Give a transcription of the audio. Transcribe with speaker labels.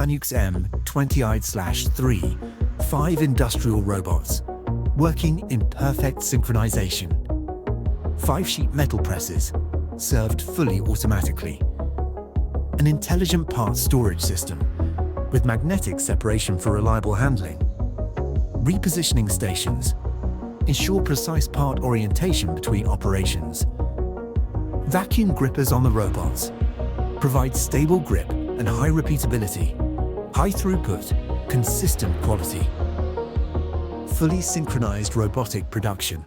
Speaker 1: FANUC's M20i/3, 5 industrial robots, working in perfect synchronization. 5 sheet metal presses, served fully automatically. An intelligent parts storage system, with magnetic separation for reliable handling. Repositioning stations, ensure precise part orientation between operations. Vacuum grippers on the robots, provide stable grip and high repeatability, high throughput, consistent quality. Fully synchronized robotic production.